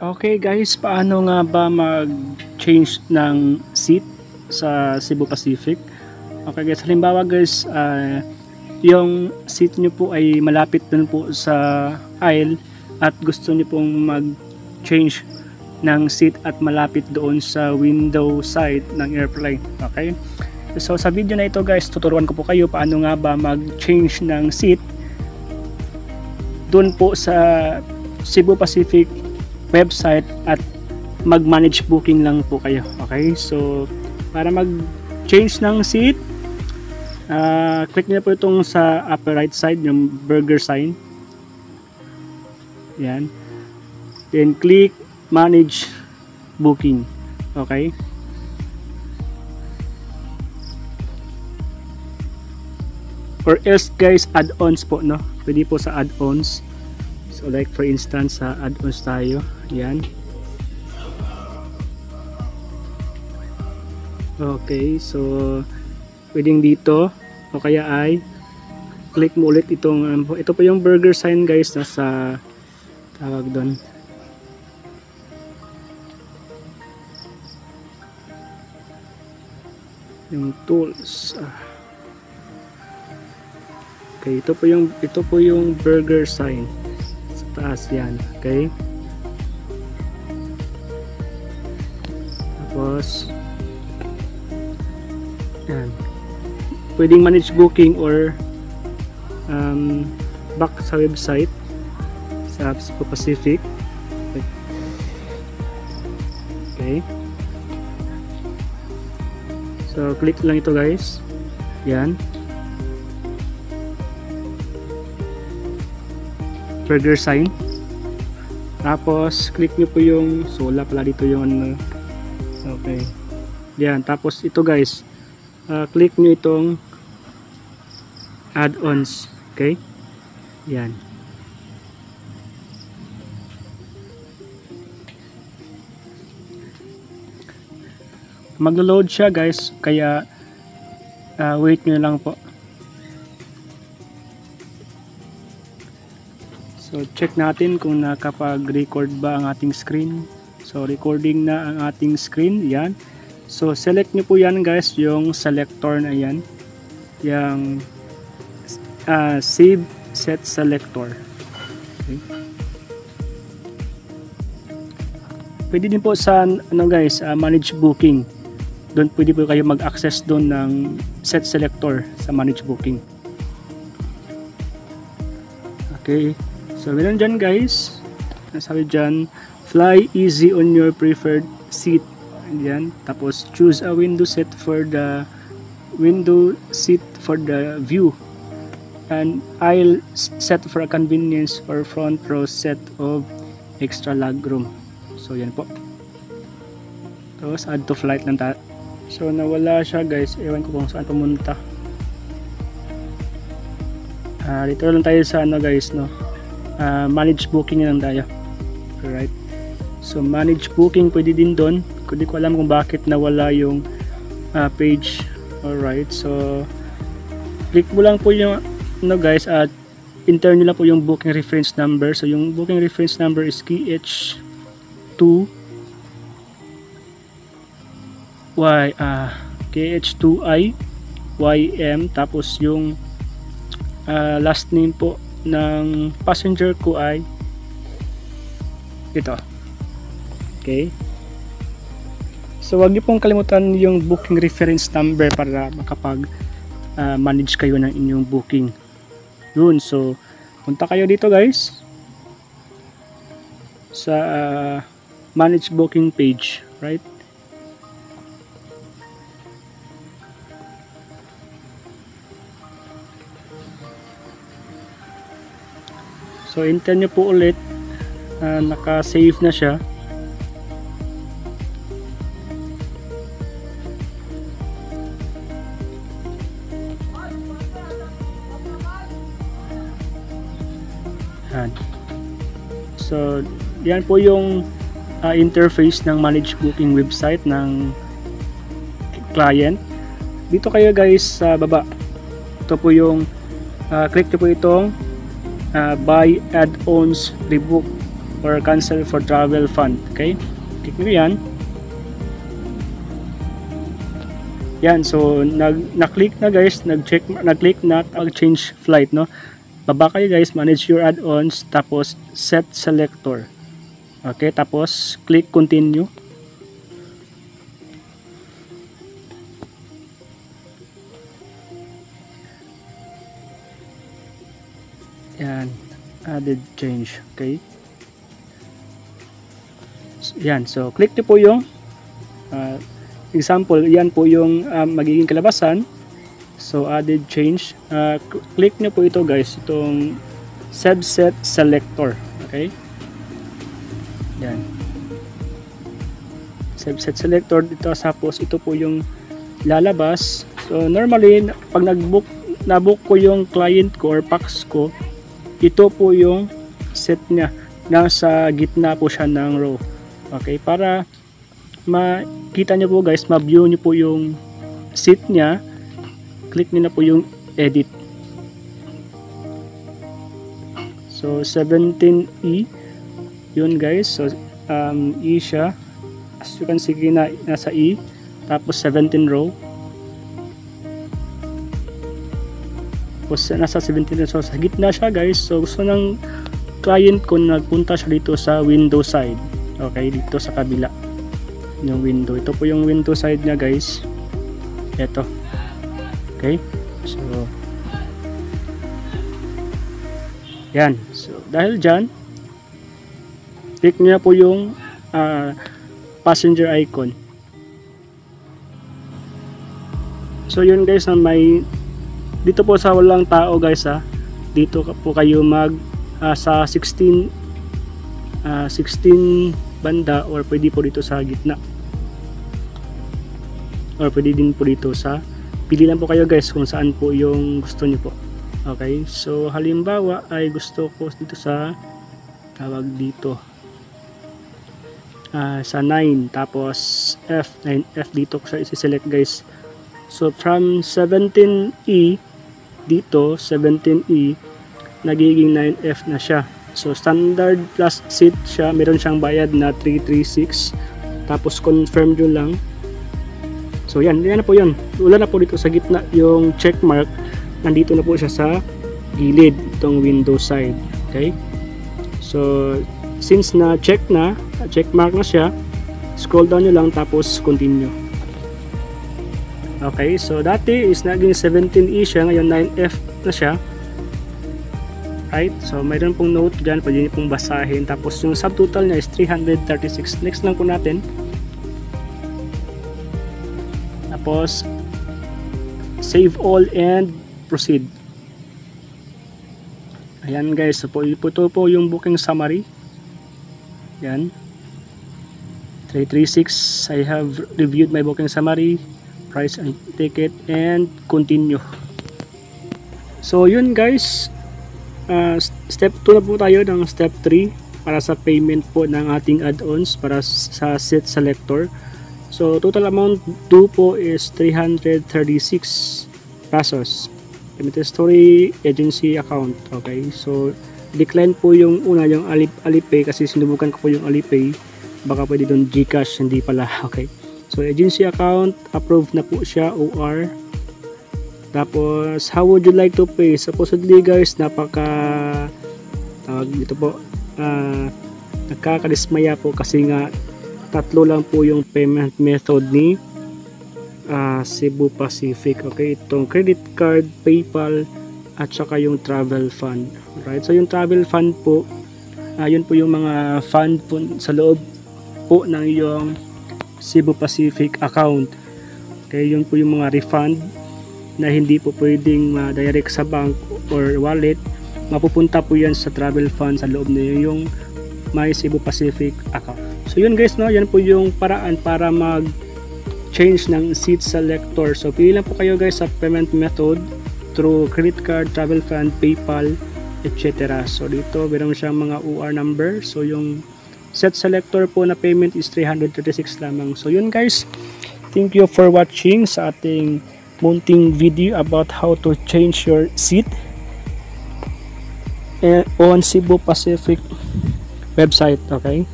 Okay guys, paano nga ba mag-change ng seat sa Cebu Pacific? Okay guys, halimbawa guys, yung seat nyo po ay malapit dun po sa aisle at gusto nyo pong mag-change ng seat at malapit doon sa window side ng airplane. Okay? So sa video na ito guys, tuturuan ko po kayo paano nga ba mag-change ng seat dun po sa Cebu Pacific website at mag-manage booking lang po kayo. Okay, so para mag-change ng seat, click niyo po itong sa upper right side, yung burger sign. Yan. Then click manage booking. Okay. Or else guys, add-ons po, no? Pwede po sa add-ons. So like for instance sa add-ons tayo, yan. Okay, so pwedeng dito o kaya ay click mo ulit itong ito po yung burger sign guys, nasa tawag doon. Yung tools. Okay, ito po yung burger sign. Taas yan, okay? Tapos yan, pwedeng manage booking or back sa website sa Cebu Pacific. Okay, so click lang ito guys, yan, burger sign. Tapos click nyo po yung sola pala dito yung ano. Okay, yan. Tapos ito guys, click nyo itong add-ons. Okay, yan. Maglo-load siya guys, kaya wait nyo lang po. So check natin kung nakapag-record ba ang ating screen. So recording na ang ating screen, yan. So select nyo po yan guys, yung selector na yan, yung save set selector. Okay. Pwede din po sa ano guys, manage booking. Doon pwede po kayo mag-access doon ng set selector sa manage booking. Okay. So meron dyan guys, nasabi dyan, fly easy on your preferred seat. Yan. Tapos choose a window seat for the view, and aisle set for a convenience, or front row set of extra leg room. So yan po. Tapos add to flight lang tayo. So nawala siya guys, ewan ko kung saan pumunta. Dito lang tayo sa ano guys, no, manage booking lang tayo. Alright, so manage booking pwede din doon. Hindi ko alam kung bakit nawala yung page. Alright, so click mo lang po yung ano guys, at enter nyo lang po yung booking reference number. So yung booking reference number is KH2IYM, tapos yung last name po ng passenger ko ay ito. Okay, so wag niyo pong kalimutan yung booking reference number para makapag manage kayo ng inyong booking. Yun, so punta kayo dito guys sa manage booking page, right? So enter nyo po ulit, naka-save na siya. Yan. So yan po yung interface ng manage booking website ng client. Dito kayo guys sa baba, ito po yung click nyo po itong buy add-ons rebook. or cancel for travel fund. Okay, click nyo yan. Yan, so na-click na guys, nag-click na change flight, no? Baba kayo guys, manage your add-ons, tapos set selector. Okay, tapos click continue. Yan, added change. Okay, so, yan, so click nyo po yung example, yan po yung magiging kalabasan. So added change, click nyo po ito guys, itong subset selector. Okay, yan, subset selector dito, tapos ito po yung lalabas. So normally pag nabook ko yung client ko or packs ko, ito po yung set nya, nasa gitna po siya ng row. Okay, para makita nyo po guys, ma-view nyo po yung seat nya, click nyo na po yung edit. So 17E yun guys, so E siya, as you can see na nasa E, tapos 17 row, tapos nasa 17 row, so sa gitna siya guys. So gusto ng client ko nagpunta siya dito sa window side. Okay, dito sa kabila yung window, ito po yung window side niya guys, eto. Okay, so yan, so dahil dyan, click niya po yung passenger icon. So yun guys, na may dito po sa walang tao guys, dito po kayo mag sa 16 banda, or pwede po dito sa gitna, or pwede din po dito sa, pili lang po kayo guys kung saan po yung gusto nyo po. Okay, so halimbawa ay gusto ko dito sa tawag dito sa 9, tapos F dito ko siya isi-select guys. So from 17E dito, 17E nagiging 9F na siya. So standard plus seat siya, meron siyang bayad na 336, tapos confirm nyo lang. So yan na po yun, wala na po dito sa gitna yung check mark, nandito na po siya sa gilid, itong window side. Okay, so since na check mark na siya, scroll down nyo lang tapos continue. Okay, so dati is naging 17E siya, ngayon 9F na siya. Right, so mayroon pong note dyan, pwede nyo pong basahin. Tapos yung subtotal niya is 336. Next lang po natin. Tapos save all and proceed. Ayan guys, so ito po yung booking summary. Yan, 336. I have reviewed my booking summary, price and ticket, and continue. So yun guys, step 2 na po tayo ng step 3 para sa payment po ng ating add-ons para sa seat selector. So total amount due po is 336 pesos. Payment history, agency account. Okay, so decline po yung una, yung Alipay, kasi sinubukan ko po yung Alipay, baka pwede doon GCash, hindi pala. Okay, so agency account, approved na po siya, OR. Tapos how would you like to pay? Supposedly guys, dito po nakakadismaya po, kasi nga tatlo lang po yung payment method ni Cebu Pacific. Okay, itong credit card, PayPal, at saka yung travel fund. Right, so yung travel fund po, yun po yung mga fund po sa loob po ng yung Cebu Pacific account. Okay, yun po yung mga refund na hindi po pwedeng direct sa bank or wallet, mapupunta po yan sa travel fund sa loob na yung My Cebu Pacific account. So yun guys, no, yan po yung paraan para mag change ng seat selector. So pili lang po kayo guys sa payment method through credit card, travel fund, PayPal, etc. So dito meron siyang mga OR number. So yung set selector po na payment is 336 lamang. So yun guys, thank you for watching sa ating munting video about how to change your seat on Cebu Pacific website. Okay,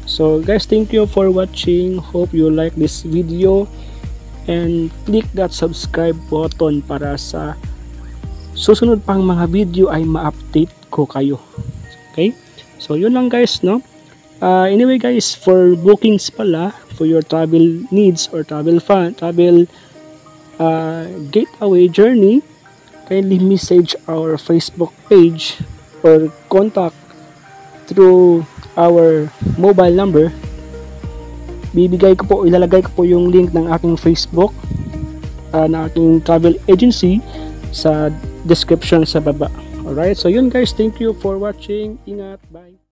so guys, thank you for watching. Hope you like this video and click that subscribe button para sa susunod pang mga video ay ma-update ko kayo. Okay, so yun lang guys, no. Anyway guys, for bookings pala for your travel needs or travel getaway journey, kindly message our Facebook page or contact through our mobile number. Ilalagay ko po yung link ng aking Facebook na aking travel agency sa description sa baba. Alright, so yun guys, thank you for watching. Ingat, bye.